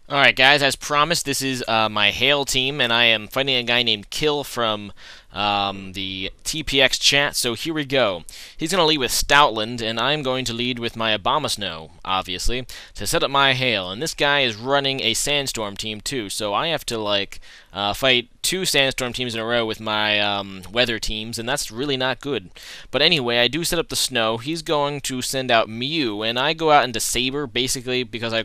Alright guys, as promised, this is my Hail team, and I am fighting a guy named Kill from the TPX chat, so here we go. He's going to lead with Stoutland, and I'm going to lead with my Obama Snow, obviously, to set up my Hail. And this guy is running a Sandstorm team too, so I have to, fight two Sandstorm teams in a row with my weather teams, and that's really not good. But anyway, I do set up the Snow. He's going to send out Mew, and I go out into Saber, basically, because I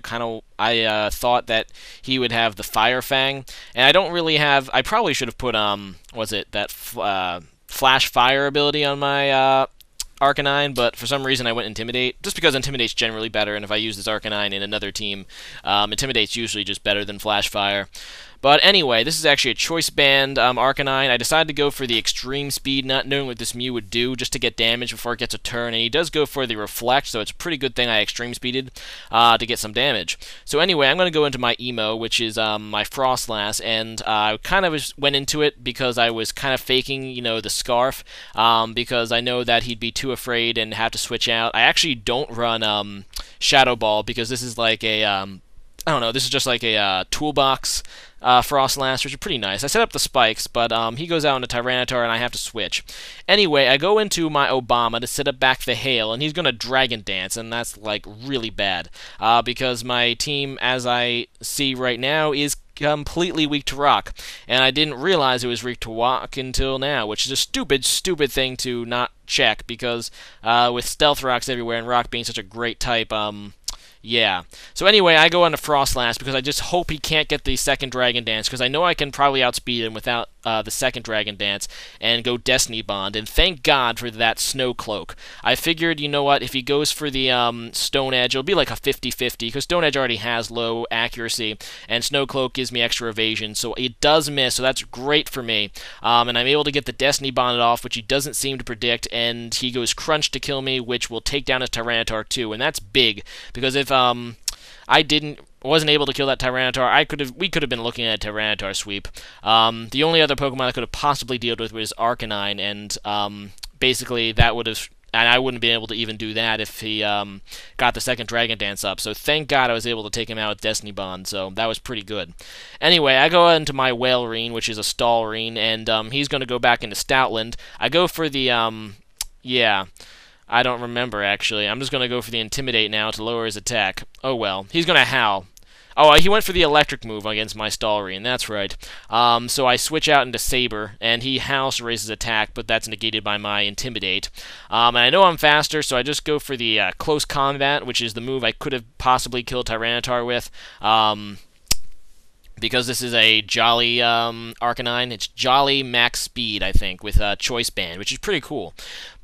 thought that he would have the Fire Fang, and I don't really have. I probably should have put Flash Fire ability on my Arcanine, but for some reason I went Intimidate, just because Intimidate's generally better, and if I use this Arcanine in another team, Intimidate's usually just better than Flash Fire. But anyway, this is actually a Choice Band Arcanine. I decided to go for the Extreme Speed, not knowing what this Mew would do, just to get damage before it gets a turn, and he does go for the Reflect, so it's a pretty good thing I Extreme Speeded to get some damage. So anyway, I'm going to go into my Emo, which is my Frostlass, and I kind of went into it because I was kind of faking, the Scarf, because I know that he'd be too afraid and have to switch out. I actually don't run Shadow Ball because this is like a I don't know, this is just like a toolbox Frostlass, which is pretty nice. I set up the spikes, but he goes out into Tyranitar, and I have to switch. Anyway, I go into my Obama to set up back the Hail, and he's going to Dragon Dance, and that's, really bad. Because my team, as I see right now, is completely weak to rock, and I didn't realize it was weak to rock until now, which is a stupid, stupid thing to not check, because with Stealth Rocks everywhere, and Rock being such a great type, yeah. So anyway, I go on to Frostlass because I just hope he can't get the second Dragon Dance, because I know I can probably outspeed him without the second Dragon Dance and go Destiny Bond, and thank God for that Snow Cloak. I figured, you know what, if he goes for the Stone Edge, it'll be like a 50-50, because Stone Edge already has low accuracy, and Snow Cloak gives me extra evasion, so it does miss, so that's great for me. And I'm able to get the Destiny Bond off, which he doesn't seem to predict, and he goes Crunch to kill me, which will take down his Tyranitar too, and that's big, because if I wasn't able to kill that Tyranitar, we could have been looking at a Tyranitar sweep. The only other Pokemon I could have possibly dealt with was Arcanine, and basically that would have, and I wouldn't be able to even do that if he got the second Dragon Dance up. So thank God I was able to take him out with Destiny Bond, so that was pretty good. Anyway, I go into my Whalrene, which is a Stallrene, and he's going to go back into Stoutland. I go for the, yeah, I don't remember, actually. I'm just going to go for the Intimidate now to lower his attack. Oh well. He's going to Howl. Oh, he went for the electric move against my Stallrene, that's right. So I switch out into Saber, and he howls to raise his attack, but that's negated by my Intimidate. And I know I'm faster, so I just go for the Close Combat, which is the move I could have possibly killed Tyranitar with. Because this is a Jolly Arcanine. It's Jolly Max Speed, I think, with Choice Band, which is pretty cool.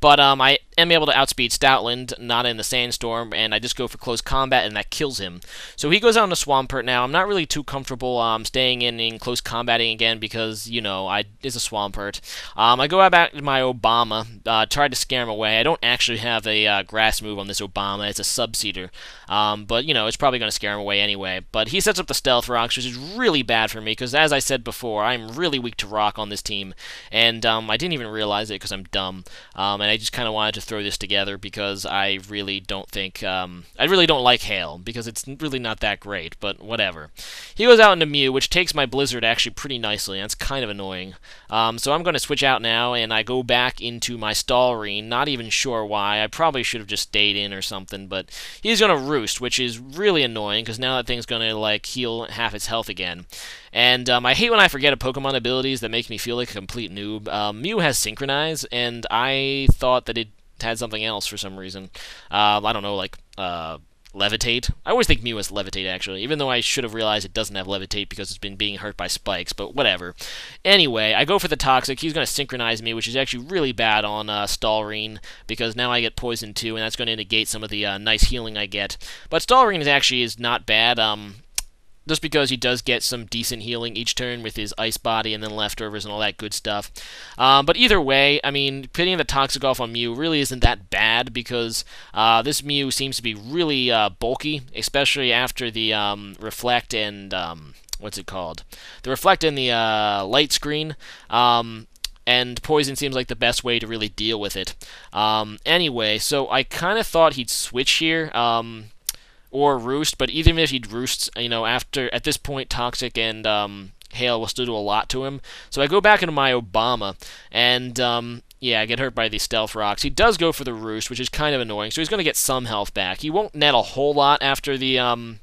But I am able to outspeed Stoutland, not in the Sandstorm, and I just go for Close Combat, and that kills him. So he goes out into Swampert now. I'm not really too comfortable staying in Close Combating again because, it's a Swampert. I go out back to my Obama, tried to scare him away. I don't actually have a Grass move on this Obama. It's a Subseeder. But, it's probably going to scare him away anyway. But he sets up the Stealth Rocks, which is really bad for me because, as I said before, I'm really weak to Rock on this team. And I didn't even realize it because I'm dumb. And I just kind of wanted to throw this together because I really don't think, I really don't like Hail, because it's really not that great, but whatever. He goes out into Mew, which takes my Blizzard actually pretty nicely, and that's kind of annoying. So I'm going to switch out now, and I go back into my Stallrene, not even sure why. I probably should have just stayed in or something, but he's going to Roost, which is really annoying, because now that thing's going to, heal half its health again. And I hate when I forget a Pokemon abilities that make me feel like a complete noob. Mew has Synchronize, and I thought that it had something else for some reason. I don't know, Levitate. I always think Mew has Levitate, actually, even though I should have realized it doesn't have Levitate because it's been being hurt by spikes, but whatever. Anyway, I go for the Toxic. He's going to Synchronize me, which is actually really bad on Stallrene, because now I get Poison too, and that's going to negate some of the nice healing I get. But Stallrene is not bad. Just because he does get some decent healing each turn with his Ice Body and then Leftovers and all that good stuff. But either way, I mean, pitting the Toxic off on Mew really isn't that bad, because this Mew seems to be really bulky, especially after the Reflect and, what's it called? The Reflect and the Light Screen. And Poison seems like the best way to really deal with it. Anyway, so I kind of thought he'd switch here. or Roost, but even if he roosts, after at this point, Toxic and Hail will still do a lot to him. So I go back into my Obama, and yeah, I get hurt by the Stealth Rocks. He does go for the Roost, which is kind of annoying, so he's going to get some health back. He won't net a whole lot after the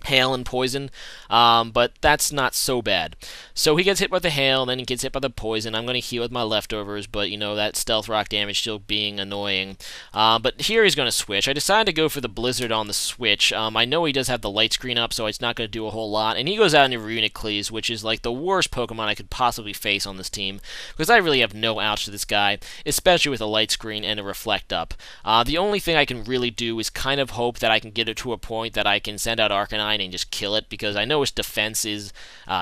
hail and poison, but that's not so bad. So he gets hit by the hail, and then he gets hit by the poison. I'm going to heal with my leftovers, but that stealth rock damage still being annoying. But here he's going to switch. I decided to go for the Blizzard on the switch. I know he does have the light screen up, so it's not going to do a whole lot. And he goes out into Reunicles, which is like the worst Pokemon I could possibly face on this team, because I really have no outs to this guy, especially with a light screen and a Reflect Up. The only thing I can really do is kind of hope that I can get it to a point that I can send out Arcanine and just kill it, because I know its defense is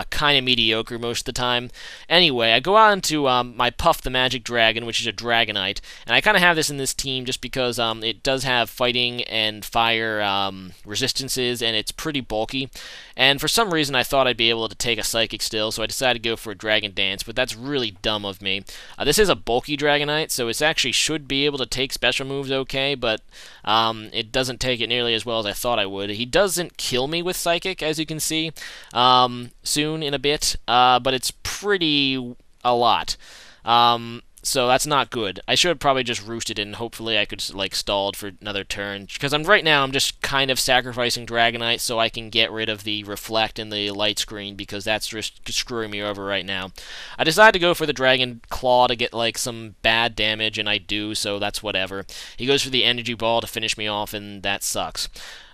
kind of mediocre most of the time. Anyway, I go on to my Puff the Magic Dragon, which is a Dragonite, and I kind of have this in this team just because it does have fighting and fire resistances, and it's pretty bulky. And for some reason, I thought I'd be able to take a Psychic still, so I decided to go for a Dragon Dance, but that's really dumb of me. This is a bulky Dragonite, so it actually should be able to take special moves okay, but it doesn't take it nearly as well as I thought I would. He doesn't kill me with Psychic, as you can see, soon in a bit, but it's pretty a lot. So that's not good. I should have probably just roosted it, and hopefully I could stalled for another turn. Because right now I'm just kind of sacrificing Dragonite so I can get rid of the Reflect and the Light Screen, because that's just screwing me over right now. I decided to go for the Dragon Claw to get some bad damage, and I do, so that's whatever. He goes for the Energy Ball to finish me off, and that sucks.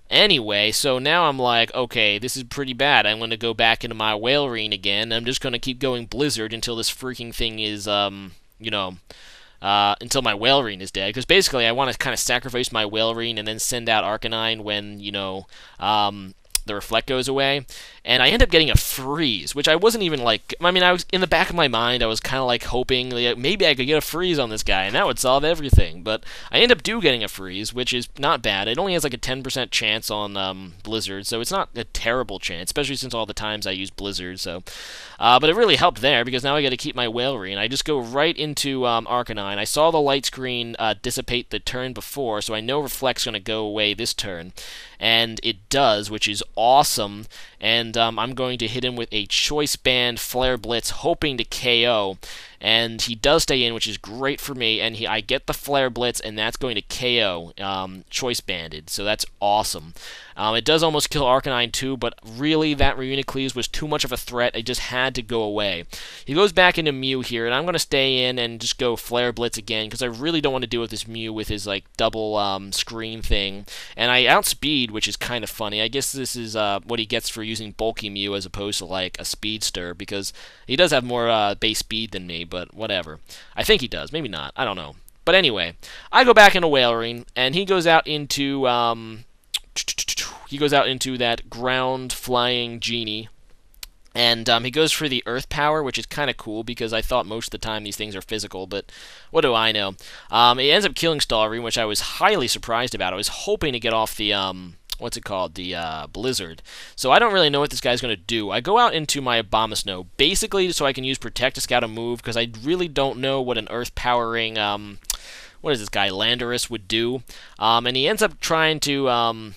Anyway, so now I'm like, okay, this is pretty bad. I'm going to go back into my Whalrene again. I'm just going to keep going Blizzard until this freaking thing is, until my Whalrene is dead. Because basically, I want to kind of sacrifice my Whalrene and then send out Arcanine when, the Reflect goes away. And I end up getting a Freeze, which I wasn't even I was in the back of my mind, I was kind of hoping maybe I could get a Freeze on this guy, and that would solve everything. But I end up getting a Freeze, which is not bad. It only has a 10% chance on Blizzard, so it's not a terrible chance, especially since all the times I use Blizzard. So, but it really helped there, because now I got to keep my Whalrene. I just go right into Arcanine. I saw the light screen dissipate the turn before, so I know Reflect's going to go away this turn. And it does, which is awesome. And I'm going to hit him with a Choice Band Flare Blitz, hoping to KO. And he does stay in, which is great for me. And I get the Flare Blitz, and that's going to KO Choice Banded. So that's awesome. It does almost kill Arcanine too, but really that Reunicles was too much of a threat. It just had to go away. He goes back into Mew here, and I'm going to stay in and just go Flare Blitz again, because I really don't want to deal with this Mew with his double screen thing. And I outspeed, which is kind of funny. I guess this is what he gets for using bulky Mew as opposed to a Speedster, because he does have more base speed than me, but whatever. I think he does, maybe not, I don't know. But anyway, I go back into Whalrene, and he goes out into that ground flying genie. And he goes for the Earth Power, which is kind of cool, because I thought most of the time these things are physical, but what do I know? It ends up killing Stalrine, which I was highly surprised about. I was hoping to get off the the Blizzard. So I don't really know what this guy's going to do. I go out into my Abomasnow, basically so I can use Protect to scout a move, because I really don't know what an Earth Powering, what is this guy, Landorus, would do. And he ends up trying to,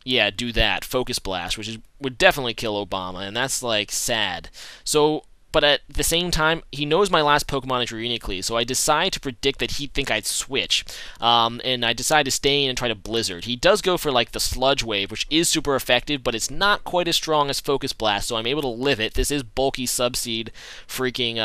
yeah, do that, Focus Blast, which would definitely kill Obama, and that's, sad. So, but at the same time, he knows my last Pokemon is Reunicles, so I decide to predict that he'd think I'd switch. And I decide to stay in and try to Blizzard. He does go for, the Sludge Wave, which is super effective, but it's not quite as strong as Focus Blast, so I'm able to live it. This is bulky Subseed freaking,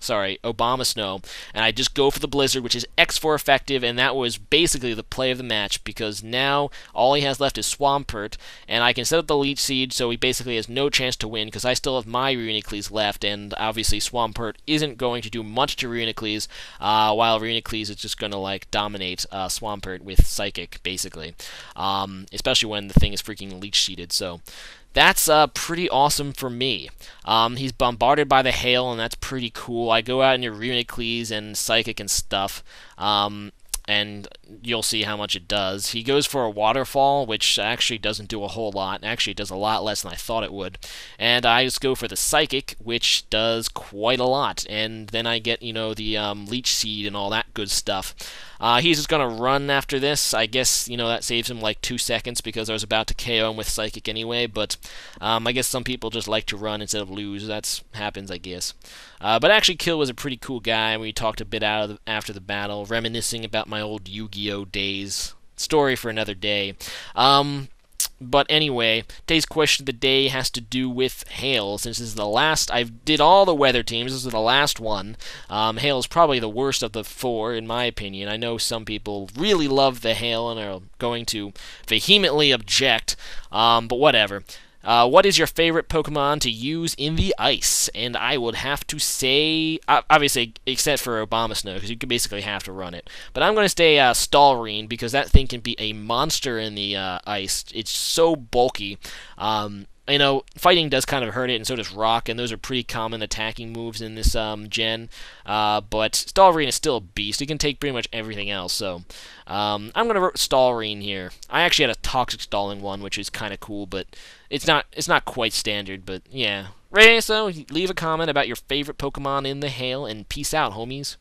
Abomasnow, and I just go for the Blizzard, which is X4 effective, and that was basically the play of the match, because now all he has left is Swampert, and I can set up the Leech Seed, so he basically has no chance to win, because I still have my Reunicles left, and obviously Swampert isn't going to do much to Reunicles, while Reunicles is just going to, dominate Swampert with Psychic, basically, especially when the thing is freaking Leech Seeded, so that's pretty awesome for me. He's bombarded by the hail, and that's pretty cool. I go out into Reunicles and Psychic and stuff. and you'll see how much it does. He goes for a waterfall, which actually doesn't do a whole lot. Actually, it does a lot less than I thought it would. And I just go for the psychic, which does quite a lot. And then I get, the leech seed and all that good stuff. He's just going to run after this. I guess, that saves him like 2 seconds because I was about to KO him with Psychic anyway, but I guess some people just like to run instead of lose. That happens, I guess. But actually, Kill was a pretty cool guy. We talked a bit after the battle, reminiscing about my old Yu-Gi-Oh! Days. Story for another day. But anyway, today's question of the day has to do with hail. Since this is the last, I did all the weather teams. This is the last one. Hail is probably the worst of the 4, in my opinion. I know some people really love the hail and are going to vehemently object, but whatever. What is your favorite Pokemon to use in the ice? And I would have to say, obviously, except for Abomasnow, because you could basically have to run it. But I'm going to say Stalreen, because that thing can be a monster in the ice. It's so bulky. Fighting does kind of hurt it, and so does Rock, and those are pretty common attacking moves in this gen. But Stalreen is still a beast. He can take pretty much everything else, so I'm going to vote Stalreen here. I actually had a Toxic Stalling one, which is kind of cool, but it's not quite standard, but yeah. So leave a comment about your favorite Pokemon in the hail, and peace out, homies.